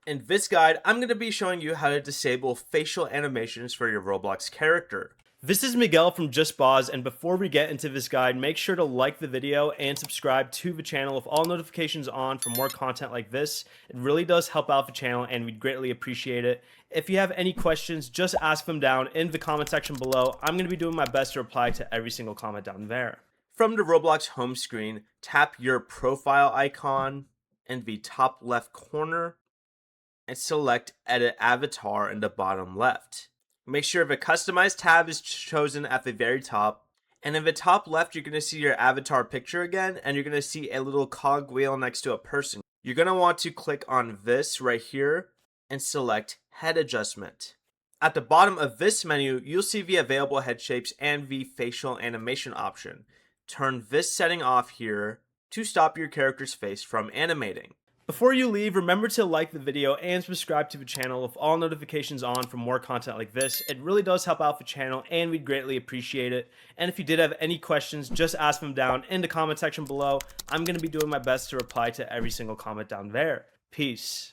In this guide, I'm going to be showing you how to disable facial animations for your Roblox character. This is Miguel from Just Boz, and before we get into this guide, make sure to like the video and subscribe to the channel with all notifications on for more content like this. It really does help out the channel and we'd greatly appreciate it. If you have any questions, just ask them down in the comment section below. I'm going to be doing my best to reply to every single comment down there. From the Roblox home screen, tap your profile icon in the top left corner and select Edit Avatar in the bottom left. Make sure the Customize tab is chosen at the very top, and in the top left you're going to see your avatar picture again, and you're going to see a little cog wheel next to a person. You're going to want to click on this right here and select Head Adjustment. At the bottom of this menu, you'll see the available head shapes and the facial animation option. Turn this setting off here to stop your character's face from animating. Before you leave, remember to like the video and subscribe to the channel with all notifications on for more content like this. It really does help out the channel and we'd greatly appreciate it. And if you did have any questions, just ask them down in the comment section below. I'm going to be doing my best to reply to every single comment down there. Peace.